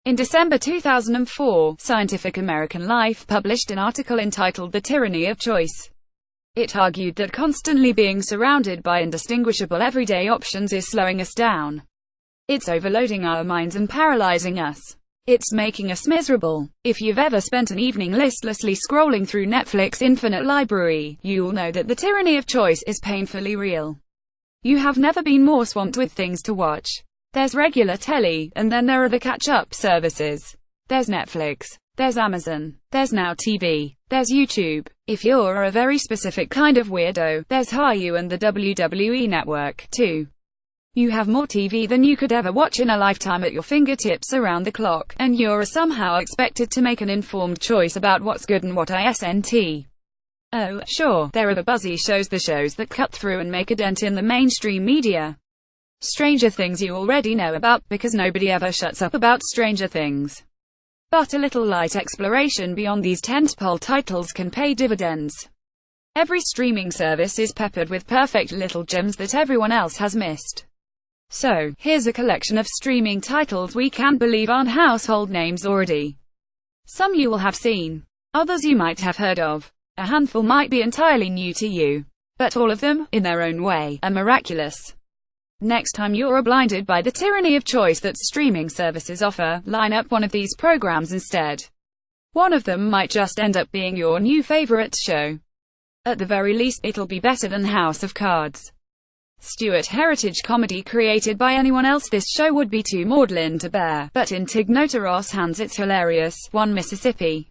In December 2004, Scientific American Life published an article entitled The Tyranny of Choice. It argued that constantly being surrounded by indistinguishable everyday options is slowing us down. It's overloading our minds and paralyzing us. It's making us miserable. If you've ever spent an evening listlessly scrolling through Netflix's infinite library, you'll know that the tyranny of choice is painfully real. You have never been more swamped with things to watch. There's regular telly, and then there are the catch-up services. There's Netflix. There's Amazon. There's Now TV. There's YouTube. If you're a very specific kind of weirdo, there's Hulu and the WWE Network, too. You have more TV than you could ever watch in a lifetime at your fingertips around the clock, and you're somehow expected to make an informed choice about what's good and what isn't. Oh, sure, there are the buzzy shows, the shows that cut through and make a dent in the mainstream media. Stranger Things you already know about, because nobody ever shuts up about Stranger Things. But a little light exploration beyond these tentpole titles can pay dividends. Every streaming service is peppered with perfect little gems that everyone else has missed. So, here's a collection of streaming titles we can't believe aren't household names already. Some you will have seen. Others you might have heard of. A handful might be entirely new to you. But all of them, in their own way, are miraculous. Next time you're blinded by the tyranny of choice that streaming services offer, line up one of these programs instead. One of them might just end up being your new favorite show. At the very least, it'll be better than House of Cards. Stewart heritage comedy created by anyone else, this show would be too maudlin to bear, but in Tig Notaro's hands it's hilarious. 1 Mississippi.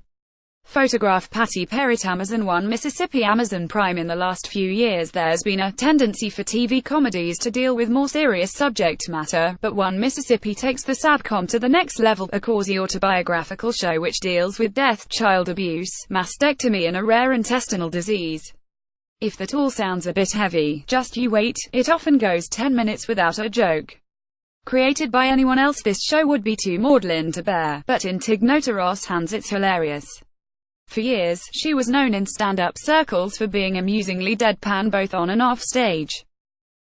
Photograph Patty Perrett, Amazon. 1 Mississippi, Amazon Prime. In the last few years there's been a tendency for TV comedies to deal with more serious subject matter, but 1 Mississippi takes the sadcom to the next level, a quasi-autobiographical show which deals with death, child abuse, mastectomy and a rare intestinal disease. If that all sounds a bit heavy, just you wait, it often goes 10 minutes without a joke. Created by anyone else this show would be too maudlin to bear, but in Tig Notaro's hands it's hilarious. For years, she was known in stand-up circles for being amusingly deadpan both on and off stage.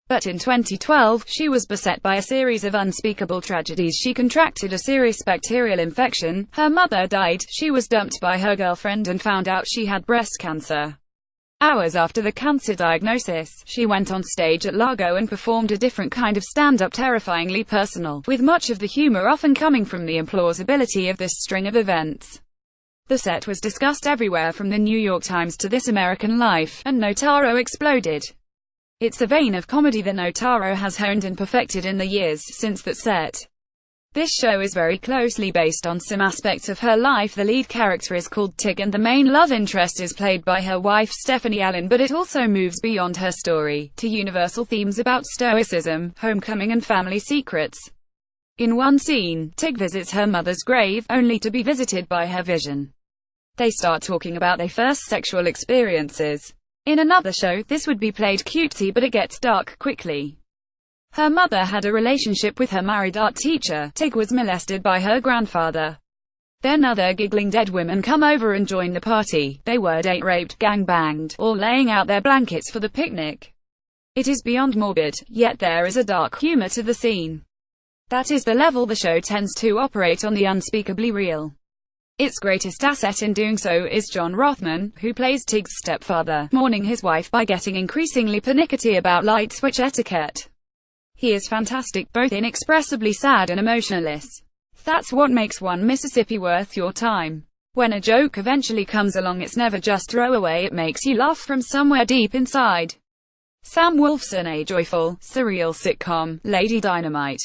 But in 2012, she was beset by a series of unspeakable tragedies. She contracted a serious bacterial infection, her mother died, she was dumped by her girlfriend and found out she had breast cancer. Hours after the cancer diagnosis, she went on stage at Largo and performed a different kind of stand-up, terrifyingly personal, with much of the humor often coming from the implausibility of this string of events. The set was discussed everywhere from the New York Times to This American Life, and Notaro exploded. It's a vein of comedy that Notaro has honed and perfected in the years since that set. This show is very closely based on some aspects of her life. The lead character is called Tig and the main love interest is played by her wife Stephanie Allen, but it also moves beyond her story, to universal themes about stoicism, homecoming and family secrets. In one scene, Tig visits her mother's grave, only to be visited by her vision. They start talking about their first sexual experiences. In another show, this would be played cutesy, but it gets dark quickly. Her mother had a relationship with her married art teacher. Tig was molested by her grandfather. Then other giggling dead women come over and join the party. They were date raped, gang-banged, or laying out their blankets for the picnic. It is beyond morbid, yet there is a dark humor to the scene. That is the level the show tends to operate on, the unspeakably real. Its greatest asset in doing so is John Rothman, who plays Tig's stepfather, mourning his wife by getting increasingly pernickety about light switch etiquette. He is fantastic, both inexpressibly sad and emotionless. That's what makes 1 Mississippi worth your time. When a joke eventually comes along, it's never just throwaway, it makes you laugh from somewhere deep inside. Sam Wolfson, a joyful, surreal sitcom, Lady Dynamite.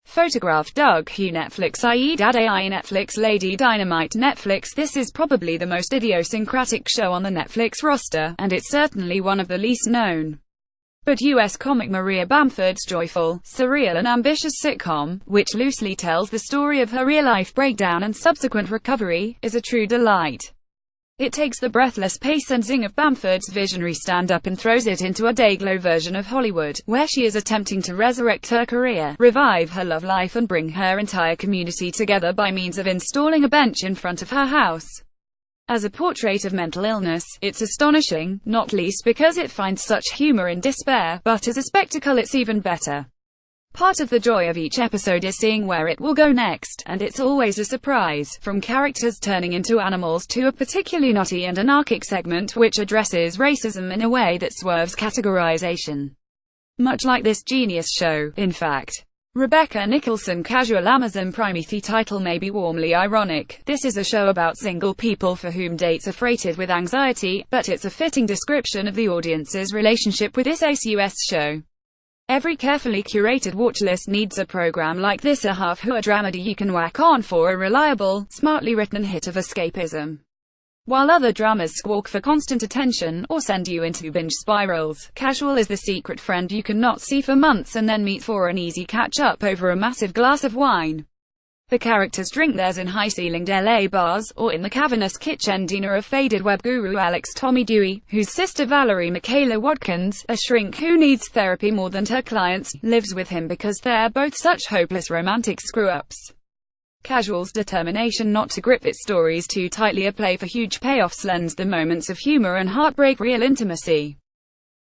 Photograph Doug Hugh, Netflix i.e. Dad AI Netflix Lady Dynamite Netflix. This is probably the most idiosyncratic show on the Netflix roster, and it's certainly one of the least known. But U.S. comic Maria Bamford's joyful, surreal and ambitious sitcom, which loosely tells the story of her real-life breakdown and subsequent recovery, is a true delight. It takes the breathless pace and zing of Bamford's visionary stand-up and throws it into a day-glow version of Hollywood, where she is attempting to resurrect her career, revive her love life and bring her entire community together by means of installing a bench in front of her house. As a portrait of mental illness, it's astonishing, not least because it finds such humor in despair, but as a spectacle it's even better. Part of the joy of each episode is seeing where it will go next, and it's always a surprise, from characters turning into animals to a particularly naughty and anarchic segment which addresses racism in a way that swerves categorization. Much like this genius show, in fact. Rebecca Nicholson casual Amazon Prime the title may be warmly ironic. This is a show about single people for whom dates are freighted with anxiety, but it's a fitting description of the audience's relationship with this ACUS show. Every carefully curated watchlist needs a program like this, a half-hour dramedy you can whack on for a reliable, smartly written hit of escapism. While other dramas squawk for constant attention, or send you into binge spirals, Casual is the secret friend you can not see for months and then meet for an easy catch-up over a massive glass of wine. The characters drink theirs in high-ceilinged LA bars, or in the cavernous kitchen dinner of faded web guru Alex Tommy Dewey, whose sister Valerie Michaela Watkins, a shrink who needs therapy more than her clients, lives with him because they're both such hopeless romantic screw-ups. Casual's determination not to grip its stories too tightly, a play for huge payoffs, lends the moments of humor and heartbreak real intimacy.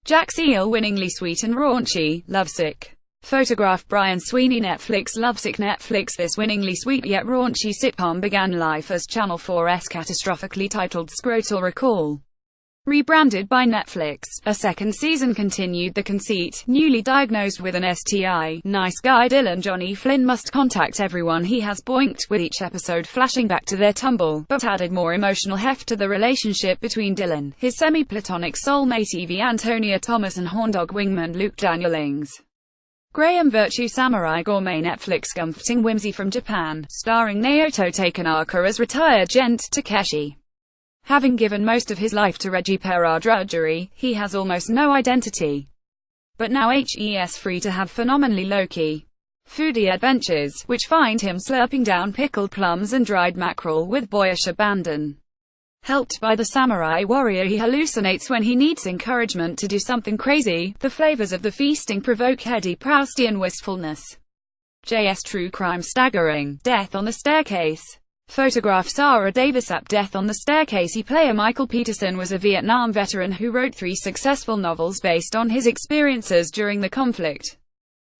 Jack Seal winningly sweet and raunchy, Lovesick. Photograph Brian Sweeney Netflix Lovesick Netflix This winningly sweet yet raunchy sitcom began life as Channel 4's catastrophically titled Scrotal Recall. Rebranded by Netflix, a second season continued the conceit. Newly diagnosed with an STI, nice guy Dylan Johnny Flynn must contact everyone he has boinked, with each episode flashing back to their tumble, but added more emotional heft to the relationship between Dylan, his semi-platonic soulmate Evie Antonia Thomas, and horndog wingman Luke Danielings. Graham Virtue Samurai Gourmet Netflix comforting whimsy from Japan, starring Naoto Takenaka as retired Gent Takeshi. Having given most of his life to Reggie Perra drudgery, he has almost no identity. But now he's free to have phenomenally low-key foodie adventures, which find him slurping down pickled plums and dried mackerel with boyish abandon. Helped by the samurai warrior, he hallucinates when he needs encouragement to do something crazy. The flavors of the feasting provoke heady Proustian wistfulness. JS True Crime Staggering, Death on the Staircase. Photograph Sarah Davis at Death on the Staircase. Player Michael Peterson was a Vietnam veteran who wrote 3 successful novels based on his experiences during the conflict.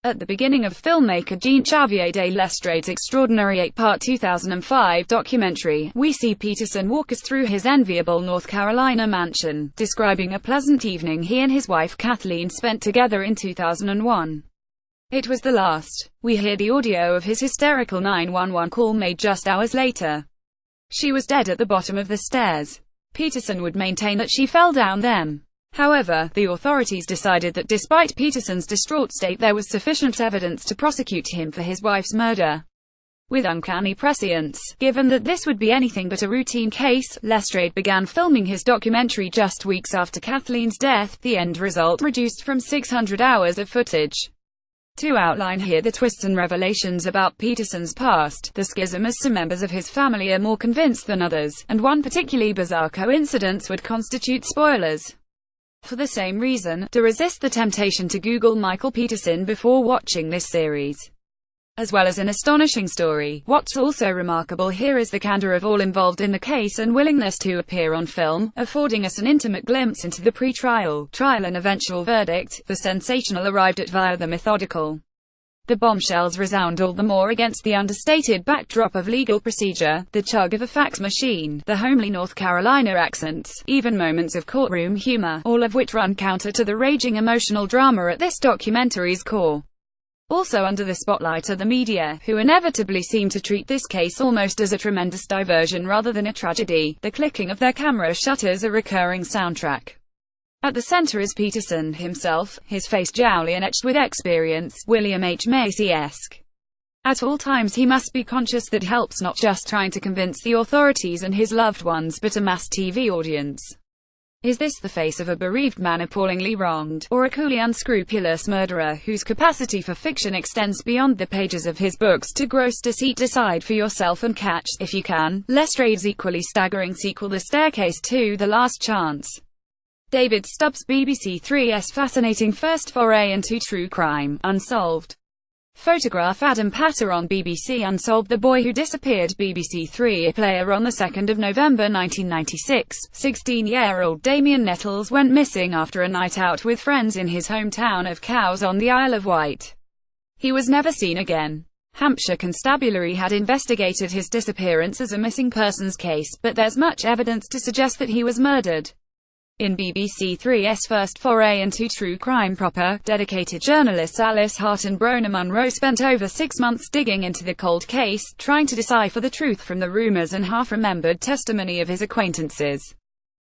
At the beginning of filmmaker Jean-Xavier de Lestrade's extraordinary 8-part 2005 documentary, we see Peterson walk us through his enviable North Carolina mansion, describing a pleasant evening he and his wife Kathleen spent together in 2001. It was the last. We hear the audio of his hysterical 911 call made just hours later. She was dead at the bottom of the stairs. Peterson would maintain that she fell down them. However, the authorities decided that despite Peterson's distraught state, there was sufficient evidence to prosecute him for his wife's murder. With uncanny prescience, given that this would be anything but a routine case, Lestrade began filming his documentary just weeks after Kathleen's death, the end result reduced from 600 hours of footage. To outline here the twists and revelations about Peterson's past, the schism as some members of his family are more convinced than others, and one particularly bizarre coincidence would constitute spoilers. For the same reason, to resist the temptation to Google Michael Peterson before watching this series. As well as an astonishing story, what's also remarkable here is the candor of all involved in the case and willingness to appear on film, affording us an intimate glimpse into the pre-trial, trial and eventual verdict. The sensational arrived at via the methodical. The bombshells resound all the more against the understated backdrop of legal procedure, the chug of a fax machine, the homely North Carolina accents, even moments of courtroom humor, all of which run counter to the raging emotional drama at this documentary's core. Also under the spotlight are the media, who inevitably seem to treat this case almost as a tremendous diversion rather than a tragedy, the clicking of their camera shutters a recurring soundtrack. At the center is Peterson himself, his face jowly and etched with experience, William H. Macy-esque. At all times he must be conscious that helps not just trying to convince the authorities and his loved ones but a mass TV audience. Is this the face of a bereaved man appallingly wronged, or a coolly unscrupulous murderer whose capacity for fiction extends beyond the pages of his books to gross deceit? Decide for yourself and catch, if you can, Lestrade's equally staggering sequel The Staircase to The Last Chance. David Stubbs BBC Three's fascinating first foray into true crime, Unsolved. Photograph Adam Patter on BBC Unsolved. The boy who disappeared. BBC Three player on the 2nd of November 1996, 16-year-old Damien Nettles went missing after a night out with friends in his hometown of Cowes on the Isle of Wight. He was never seen again. Hampshire Constabulary had investigated his disappearance as a missing persons case, but there's much evidence to suggest that he was murdered. In BBC Three's first foray into true crime proper, dedicated journalists Alice Hart and Brona Munro spent over 6 months digging into the cold case, trying to decipher the truth from the rumours and half-remembered testimony of his acquaintances.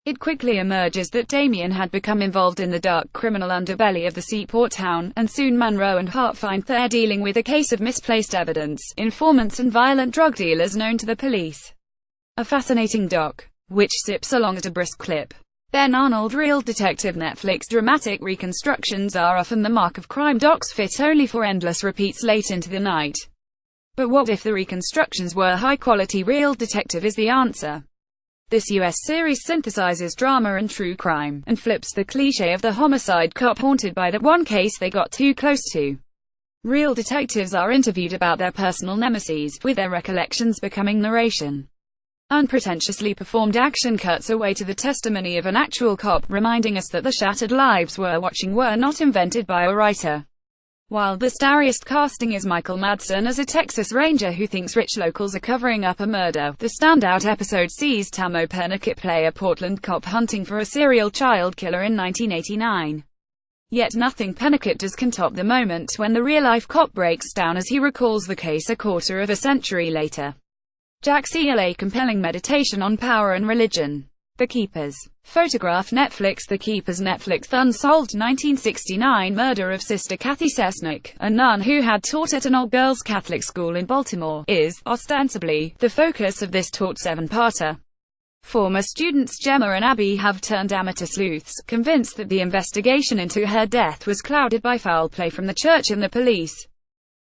It quickly emerges that Damien had become involved in the dark criminal underbelly of the seaport town, and soon Munro and Hart find they're dealing with a case of misplaced evidence, informants and violent drug dealers known to the police. A fascinating doc, which zips along at a brisk clip. Ben Arnold Real Detective. Netflix dramatic reconstructions are often the mark of crime docs, fit only for endless repeats late into the night. But what if the reconstructions were high-quality? Real Detective is the answer. This US series synthesizes drama and true crime, and flips the cliché of the homicide cop haunted by that one case they got too close to. Real detectives are interviewed about their personal nemesis, with their recollections becoming narration. Unpretentiously performed action cuts away to the testimony of an actual cop, reminding us that the shattered lives we're watching were not invented by a writer. While the starriest casting is Michael Madsen as a Texas Ranger who thinks rich locals are covering up a murder, the standout episode sees Tamo Pennicott play a Portland cop hunting for a serial child killer in 1989. Yet nothing Pennicott does can top the moment when the real-life cop breaks down as he recalls the case a quarter of a century later. Jack CLA compelling meditation on power and religion. The Keepers. Photograph. Netflix. The Keepers. Netflix. Unsolved 1969 murder of Sister Kathy Sesnick, a nun who had taught at an all-girls Catholic school in Baltimore, is, ostensibly, the focus of this taut 7-parter. Former students Gemma and Abby have turned amateur sleuths, convinced that the investigation into her death was clouded by foul play from the church and the police.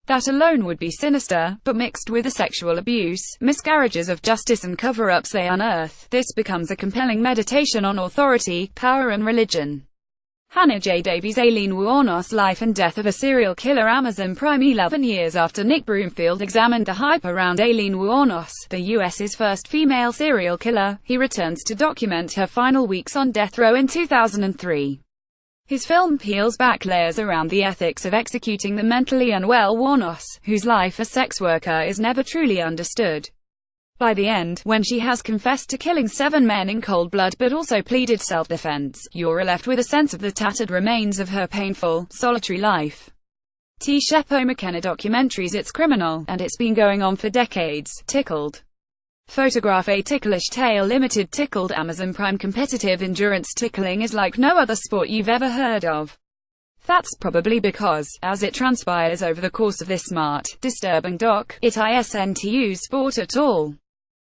That alone would be sinister, but mixed with the sexual abuse, miscarriages of justice and cover-ups they unearth, this becomes a compelling meditation on authority, power and religion. Hannah J. Davies. Aileen Wuornos. Life and Death of a Serial Killer. Amazon Prime. 11 years after Nick Broomfield examined the hype around Aileen Wuornos, the U.S.'s first female serial killer, he returns to document her final weeks on death row in 2003. His film peels back layers around the ethics of executing the mentally unwell Wuornos, whose life as sex worker is never truly understood. By the end, when she has confessed to killing 7 men in cold blood but also pleaded self-defense, you're left with a sense of the tattered remains of her painful, solitary life. T. Sheppo McKenna documentaries. It's criminal, and it's been going on for decades. Tickled. Photograph. A Ticklish Tale Limited. Tickled. Amazon Prime. Competitive endurance tickling is like no other sport you've ever heard of. That's probably because, as it transpires over the course of this smart, disturbing doc, it isn't sport at all.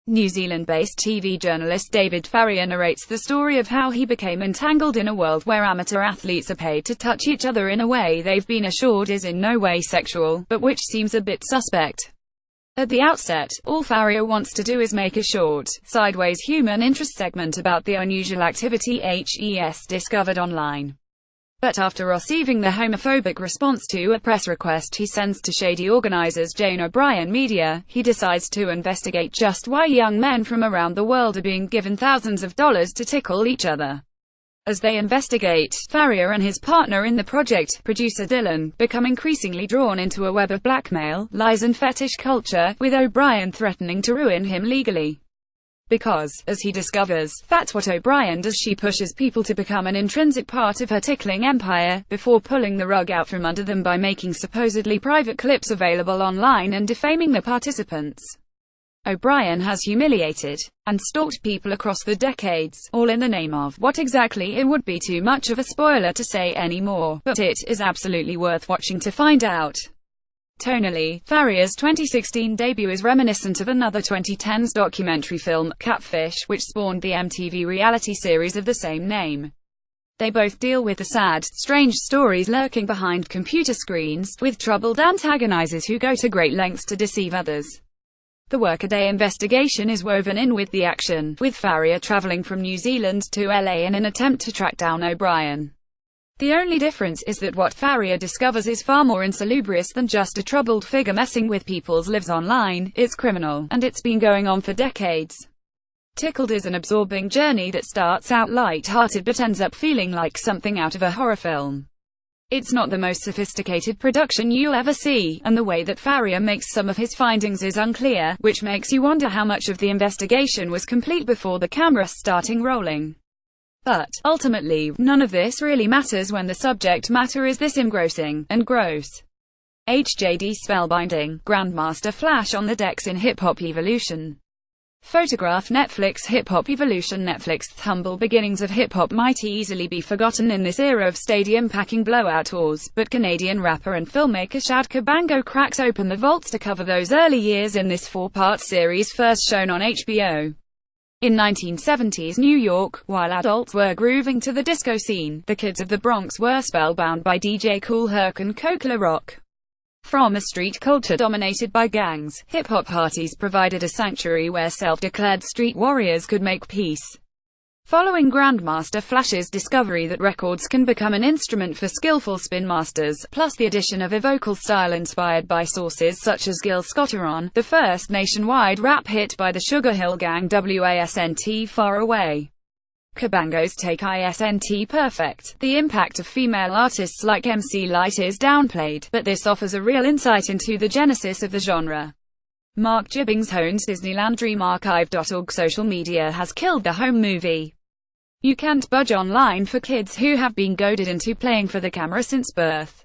New Zealand-based TV journalist David Farrier narrates the story of how he became entangled in a world where amateur athletes are paid to touch each other in a way they've been assured is in no way sexual, but which seems a bit suspect. At the outset, all Farrier wants to do is make a short, sideways human interest segment about the unusual activity he's discovered online. But after receiving the homophobic response to a press request he sends to shady organizers Jane O'Brien Media, he decides to investigate just why young men from around the world are being given thousands of dollars to tickle each other. As they investigate, Farrier and his partner in the project, producer Dylan, become increasingly drawn into a web of blackmail, lies and fetish culture, with O'Brien threatening to ruin him legally. Because, as he discovers, that's what O'Brien does. She pushes people to become an intrinsic part of her tickling empire, before pulling the rug out from under them by making supposedly private clips available online and defaming the participants. O'Brien has humiliated and stalked people across the decades, all in the name of what exactly? It would be too much of a spoiler to say any more, but it is absolutely worth watching to find out. Tonally, Farrier's 2016 debut is reminiscent of another 2010s documentary film, Catfish, which spawned the MTV reality series of the same name. They both deal with the sad, strange stories lurking behind computer screens, with troubled antagonizers who go to great lengths to deceive others. The workaday investigation is woven in with the action, with Farrier traveling from New Zealand to LA in an attempt to track down O'Brien. The only difference is that what Farrier discovers is far more insalubrious than just a troubled figure messing with people's lives online. It's criminal, and it's been going on for decades. Tickled is an absorbing journey that starts out light-hearted but ends up feeling like something out of a horror film. It's not the most sophisticated production you'll ever see, and the way that Farrier makes some of his findings is unclear, which makes you wonder how much of the investigation was complete before the camera starting rolling. But, ultimately, none of this really matters when the subject matter is this engrossing, and gross. HJD spellbinding, Grandmaster Flash on the decks in Hip Hop Evolution. Photograph Netflix Hip Hop Evolution. Netflix's humble beginnings of hip-hop might easily be forgotten in this era of stadium-packing blowout tours, but Canadian rapper and filmmaker Shad Kabango cracks open the vaults to cover those early years in this four-part series first shown on HBO. In 1970s New York, while adults were grooving to the disco scene, the kids of the Bronx were spellbound by DJ Kool Herc and Coke La Rock. From a street culture dominated by gangs, hip-hop parties provided a sanctuary where self-declared street warriors could make peace. Following Grandmaster Flash's discovery that records can become an instrument for skillful spin masters, plus the addition of a vocal style inspired by sources such as Gil Scott-Heron, the first nationwide rap hit by the Sugar Hill Gang WASNT Far Away. Kabango's take isn't perfect. The impact of female artists like MC Lyte is downplayed, but this offers a real insight into the genesis of the genre. Mark Gibbings owns DisneylandDreamArchive.org. Social media has killed the home movie. You can't budge online for kids who have been goaded into playing for the camera since birth.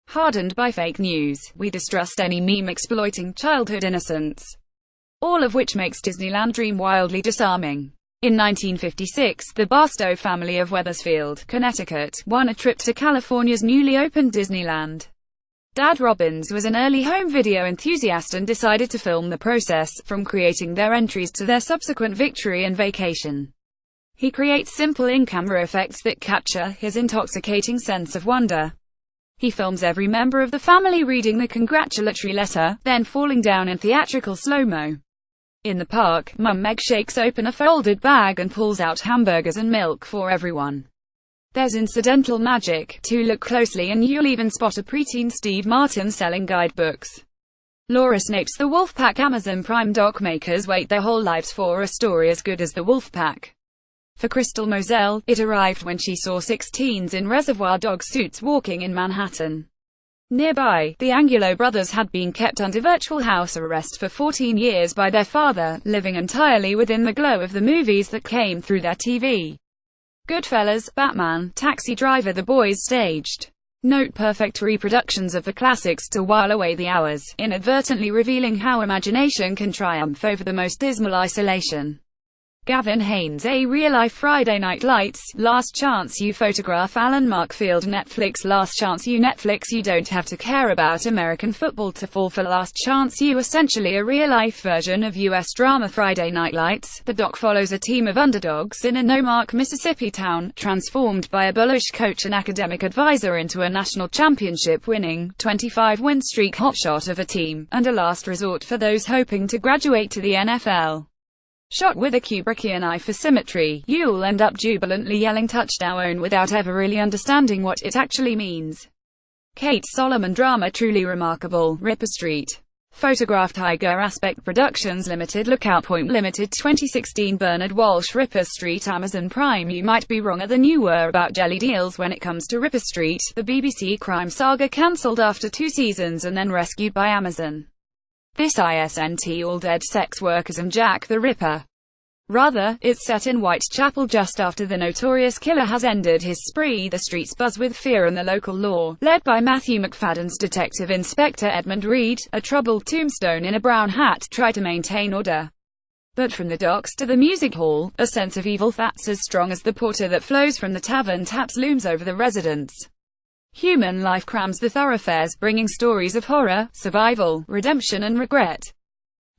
Hardened by fake news, we distrust any meme exploiting childhood innocence. All of which makes Disneyland Dream wildly disarming. In 1956, the Barstow family of Wethersfield, Connecticut, won a trip to California's newly opened Disneyland. Dad Robbins was an early home video enthusiast and decided to film the process, from creating their entries to their subsequent victory and vacation. He creates simple in-camera effects that capture his intoxicating sense of wonder. He films every member of the family reading the congratulatory letter, then falling down in theatrical slow-mo. In the park, Mum Meg shakes open a folded bag and pulls out hamburgers and milk for everyone. There's incidental magic, too. Look closely and you'll even spot a preteen Steve Martin selling guidebooks. Laura Snapes. The Wolfpack. Amazon Prime doc makers wait their whole lives for a story as good as the Wolfpack. For Crystal Moselle, it arrived when she saw 6 teens in Reservoir Dogs suits walking in Manhattan. Nearby, the Angulo brothers had been kept under virtual house arrest for 14 years by their father, living entirely within the glow of the movies that came through their TV. Goodfellas, Batman, Taxi Driver. The boys staged note perfect reproductions of the classics to while away the hours, inadvertently revealing how imagination can triumph over the most dismal isolation. Gavin Haynes. A real-life Friday Night Lights, Last Chance U. Photograph Alan Markfield. Netflix. Last Chance U. Netflix. You don't have to care about American football to fall for Last Chance U. Essentially a real-life version of U.S. drama Friday Night Lights. The doc follows a team of underdogs in a no-mark Mississippi town, transformed by a bullish coach and academic advisor into a national championship-winning, 25-win streak hotshot of a team, and a last resort for those hoping to graduate to the NFL. Shot with a Kubrickian eye for symmetry, you'll end up jubilantly yelling touchdown without ever really understanding what it actually means. Kate Solomon. Drama truly remarkable. Ripper Street. Photograph. Tiger Aspect Productions Limited. Lookout Point Limited. 2016. Bernard Walsh. Ripper Street. Amazon Prime. You might be wronger than you were about jelly deals when it comes to Ripper Street, the BBC crime saga cancelled after 2 seasons and then rescued by Amazon. This isn't all dead sex workers and Jack the Ripper. Rather, it's set in Whitechapel just after the notorious killer has ended his spree. The streets buzz with fear and the local law, led by Matthew McFadden's Detective Inspector Edmund Reed, a troubled tombstone in a brown hat, try to maintain order. But from the docks to the music hall, a sense of evil that's as strong as the porter that flows from the tavern taps looms over the residents. Human life crams the thoroughfares, bringing stories of horror, survival, redemption and regret.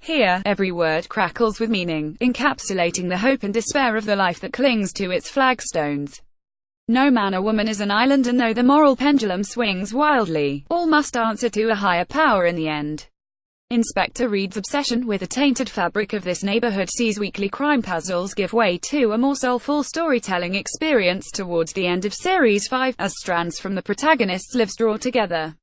Here, every word crackles with meaning, encapsulating the hope and despair of the life that clings to its flagstones. No man or woman is an island, and though the moral pendulum swings wildly, all must answer to a higher power in the end. Inspector Reed's obsession with the tainted fabric of this neighborhood sees weekly crime puzzles give way to a more soulful storytelling experience towards the end of Series 5, as strands from the protagonists' lives draw together.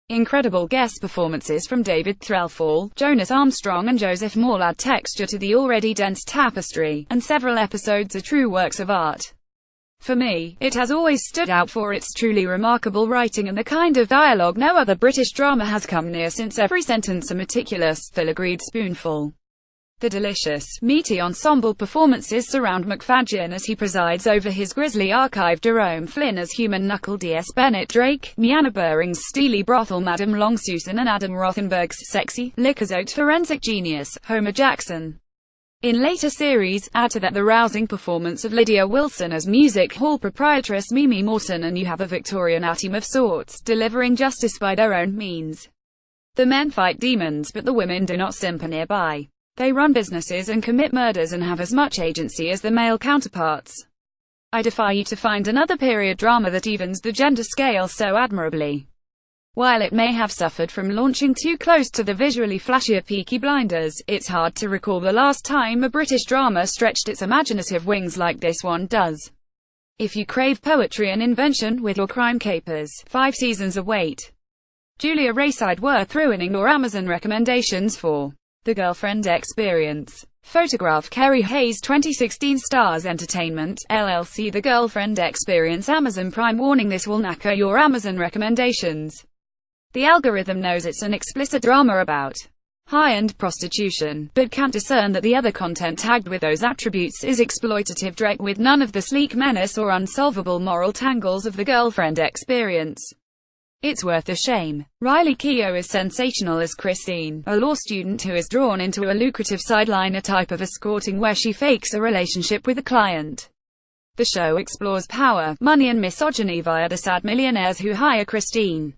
Incredible guest performances from David Threlfall, Jonas Armstrong and Joseph Moore add texture to the already dense tapestry, and several episodes are true works of art. For me, it has always stood out for its truly remarkable writing and the kind of dialogue no other British drama has come near, since every sentence a meticulous, filigreed spoonful. The delicious, meaty ensemble performances surround McFadyen as he presides over his grisly archive, Jerome Flynn as human knuckle D.S. Bennett Drake, Mianna Buring's steely brothel Madame Longsusan, and Adam Rothenberg's sexy, liquorzote forensic genius, Homer Jackson. In later series, add to that the rousing performance of Lydia Wilson as music hall proprietress Mimi Morton, and you have a Victorian team of sorts, delivering justice by their own means. The men fight demons, but the women do not simper nearby. They run businesses and commit murders and have as much agency as their male counterparts. I defy you to find another period drama that evens the gender scale so admirably. While it may have suffered from launching too close to the visually flashier Peaky Blinders, it's hard to recall the last time a British drama stretched its imaginative wings like this one does. If you crave poetry and invention with your crime capers, 5 seasons await. Julia Rayside worth ruining your Amazon recommendations for The Girlfriend Experience. Photograph Kerry Hayes 2016 Stars Entertainment, LLC The Girlfriend Experience Amazon Prime warning: this will knacker your Amazon recommendations. The algorithm knows it's an explicit drama about high-end prostitution, but can't discern that the other content tagged with those attributes is exploitative dreck with none of the sleek menace or unsolvable moral tangles of The Girlfriend Experience. It's worth a shame. Riley Keough is sensational as Christine, a law student who is drawn into a lucrative sideliner type of escorting where she fakes a relationship with a client. The show explores power, money and misogyny via the sad millionaires who hire Christine.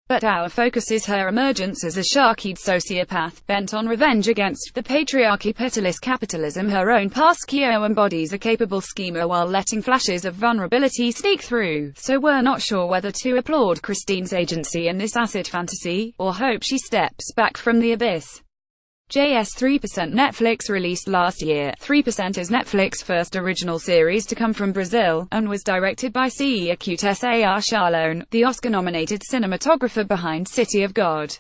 But our focus is her emergence as a shark-eyed sociopath, bent on revenge against the patriarchy, pitiless capitalism. Her own past, Keough embodies a capable schemer while letting flashes of vulnerability sneak through, so we're not sure whether to applaud Christine's agency in this acid fantasy, or hope she steps back from the abyss. JS 3% Netflix released last year. 3% is Netflix's first original series to come from Brazil, and was directed by C. Acute Sar Shalom, the Oscar-nominated cinematographer behind City of God.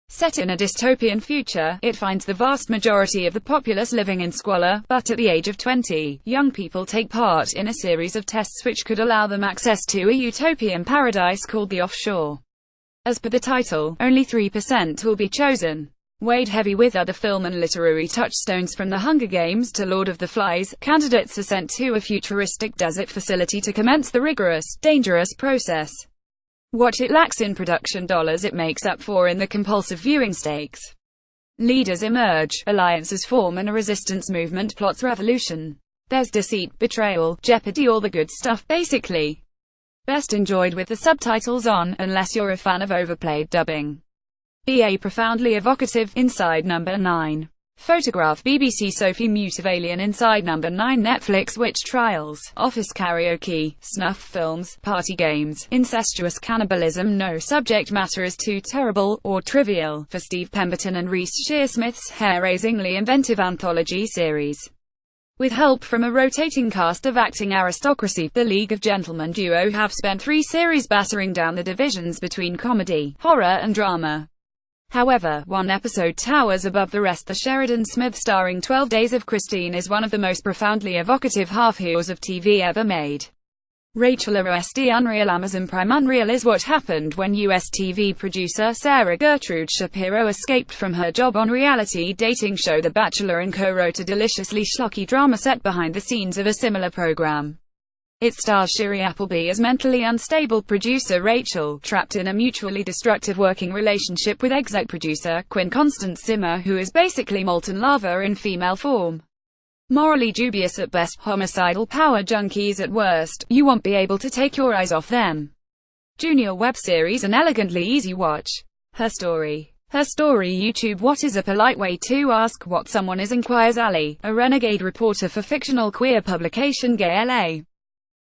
Set in a dystopian future, it finds the vast majority of the populace living in squalor, but at the age of 20, young people take part in a series of tests which could allow them access to a utopian paradise called the Offshore. As per the title, only 3% will be chosen. Weighed heavy with other film and literary touchstones from The Hunger Games to Lord of the Flies, candidates are sent to a futuristic desert facility to commence the rigorous, dangerous process. What it lacks in production dollars it makes up for in the compulsive viewing stakes. Leaders emerge, alliances form and a resistance movement plots revolution. There's deceit, betrayal, jeopardy, all the good stuff basically. Best enjoyed with the subtitles on, unless you're a fan of overplayed dubbing. BA profoundly evocative. Inside Number 9. Photograph BBC Sophie Mutavalian. Inside Number 9 Netflix Witch Trials, Office Karaoke, Snuff Films, Party Games, Incestuous Cannibalism. No subject matter is too terrible, or trivial, for Steve Pemberton and Reece Shearsmith's hair-raisingly inventive anthology series. With help from a rotating cast of acting aristocracy, the League of Gentlemen duo have spent 3 series battering down the divisions between comedy, horror and drama. However, one episode towers above the rest. The Sheridan Smith starring 12 Days of Christine is one of the most profoundly evocative half-hours of TV ever made. Rachel OSD Unreal. Amazon Prime. Unreal is what happened when US TV producer Sarah Gertrude Shapiro escaped from her job on reality dating show The Bachelor and co-wrote a deliciously schlocky drama set behind the scenes of a similar program. It stars Shiri Appleby as mentally unstable producer Rachel, trapped in a mutually destructive working relationship with exec producer Quinn Constance Zimmer, who is basically molten lava in female form. Morally dubious at best, homicidal power junkies at worst, you won't be able to take your eyes off them. Junior web series, an elegantly easy watch. Her story. YouTube. What is a polite way to ask what someone is? Inquires Ali, a renegade reporter for fictional queer publication Gay LA.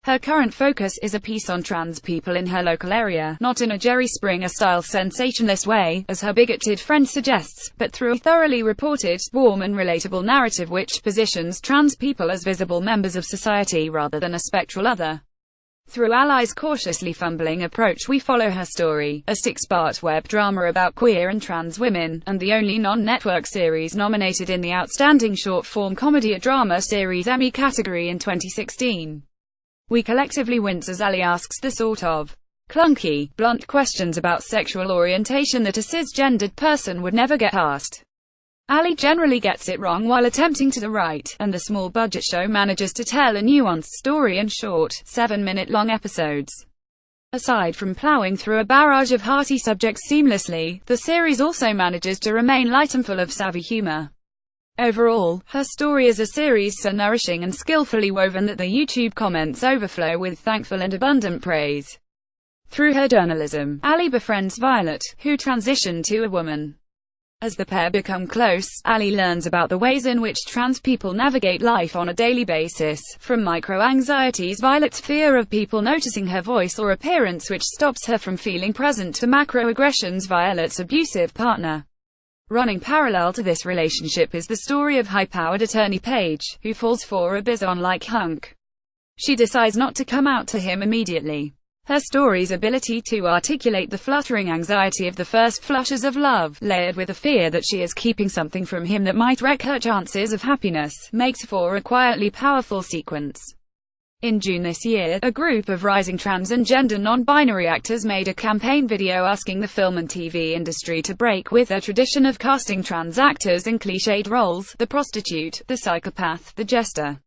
Her current focus is a piece on trans people in her local area, not in a Jerry Springer-style sensationalist way, as her bigoted friend suggests, but through a thoroughly reported, warm and relatable narrative which positions trans people as visible members of society rather than a spectral other. Through Ali's cautiously fumbling approach we follow her story, a 6-part web drama about queer and trans women, and the only non-network series nominated in the Outstanding Short-Form Comedy Drama Series Emmy category in 2016. We collectively wince as Ali asks the sort of clunky, blunt questions about sexual orientation that a cisgendered person would never get asked. Ali generally gets it wrong while attempting to write, and the small-budget show manages to tell a nuanced story in short, 7-minute-long episodes. Aside from plowing through a barrage of hearty subjects seamlessly, the series also manages to remain light and full of savvy humor. Overall, her story is a series so nourishing and skillfully woven that the YouTube comments overflow with thankful and abundant praise. Through her journalism, Ali befriends Violet, who transitioned to a woman. As the pair become close, Ali learns about the ways in which trans people navigate life on a daily basis, from micro-anxieties Violet's fear of people noticing her voice or appearance which stops her from feeling present to macro-aggressions Violet's abusive partner. Running parallel to this relationship is the story of high-powered attorney Paige, who falls for a Bizon-like hunk. She decides not to come out to him immediately. Her story's ability to articulate the fluttering anxiety of the first flushes of love, layered with a fear that she is keeping something from him that might wreck her chances of happiness, makes for a quietly powerful sequence. In June this year, a group of rising trans and gender non-binary actors made a campaign video asking the film and TV industry to break with their tradition of casting trans actors in cliched roles: the prostitute, the psychopath, the jester.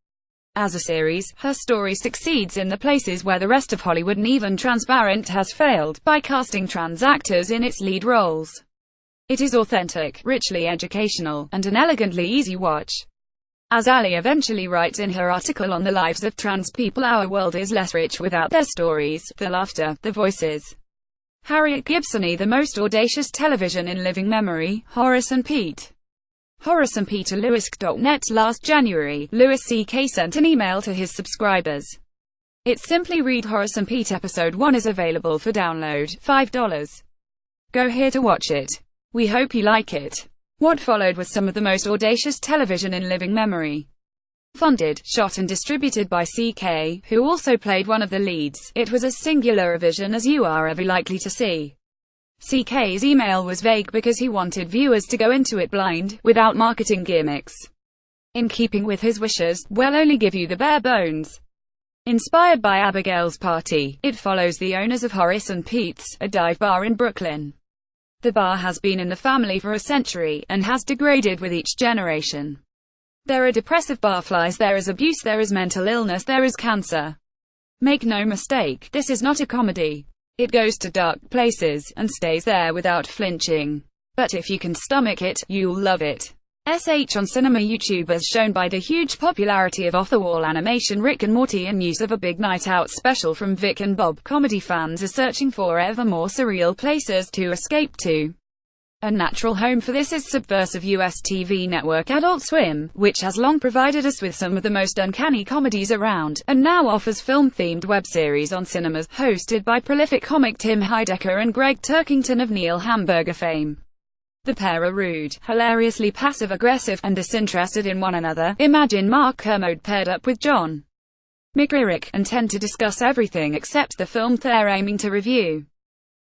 As a series, her story succeeds in the places where the rest of Hollywood and even Transparent has failed, by casting trans actors in its lead roles. It is authentic, richly educational, and an elegantly easy watch. As Ali eventually writes in her article on the lives of trans people, our world is less rich without their stories, the laughter, the voices. Harriet Gibsony, the most audacious television in living memory, Horace and Pete. Horace and Pete Lewis.net. Last January, Louis C.K. sent an email to his subscribers. It's simply read Horace and Pete episode 1 is available for download, $5. Go here to watch it. We hope you like it. What followed was some of the most audacious television in living memory. Funded, shot and distributed by C.K., who also played one of the leads, it was as singular a vision as you are ever likely to see. CK's email was vague because he wanted viewers to go into it blind, without marketing gimmicks. In keeping with his wishes, we'll only give you the bare bones. Inspired by Abigail's Party, it follows the owners of Horace and Pete's, a dive bar in Brooklyn. The bar has been in the family for a century, and has degraded with each generation. There are depressive barflies, there is abuse, there is mental illness, there is cancer. Make no mistake, this is not a comedy. It goes to dark places, and stays there without flinching. But if you can stomach it, you'll love it. On cinema YouTubers shown by the huge popularity of off-the-wall animation Rick and Morty and use of a big night out special from Vic and Bob, comedy fans are searching for ever more surreal places to escape to. A natural home for this is subversive US TV network Adult Swim, which has long provided us with some of the most uncanny comedies around, and now offers film-themed web series on cinemas, hosted by prolific comic Tim Heidecker and Greg Turkington of Neil Hamburger fame. The pair are rude, hilariously passive-aggressive, and disinterested in one another. Imagine Mark Kermode paired up with John McClurrick, and tend to discuss everything except the film they're aiming to review.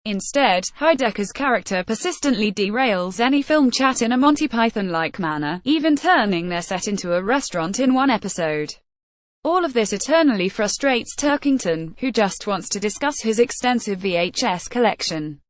Instead, Heidecker's character persistently derails any film chat in a Monty Python-like manner, even turning their set into a restaurant in one episode. All of this eternally frustrates Turkington, who just wants to discuss his extensive VHS collection.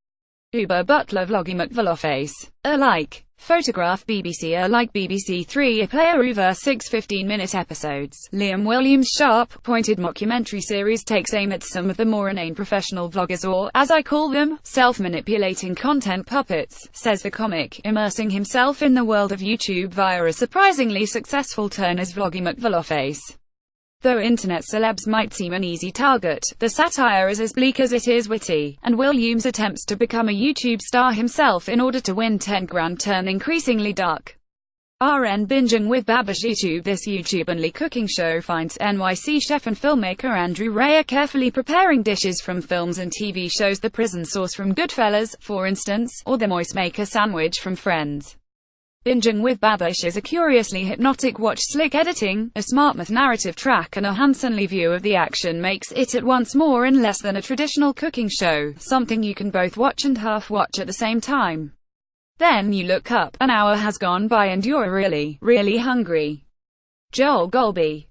Uber Butler vlogging McVeloface. Like. Photograph BBC. Like BBC Three player over 6 15-minute episodes. Liam Williams sharp, pointed mockumentary series takes aim at some of the more inane professional vloggers, or, as I call them, self-manipulating content puppets, says the comic, immersing himself in the world of YouTube via a surprisingly successful turn as vlogging McVeloface. Though internet celebs might seem an easy target, the satire is as bleak as it is witty, and Williams attempts to become a YouTube star himself in order to win 10 grand turn increasingly dark. RN Binging with Babish YouTube. This YouTube-only cooking show finds NYC chef and filmmaker Andrew Raya carefully preparing dishes from films and TV shows, the prison sauce from Goodfellas, for instance, or the moist maker sandwich from Friends. Binging with Babish is a curiously hypnotic watch. Slick editing, a smart narrative track and a handsomely view of the action makes it at once more and less than a traditional cooking show, something you can both watch and half-watch at the same time. Then you look up, an hour has gone by and you're really, really hungry. Joel Golby.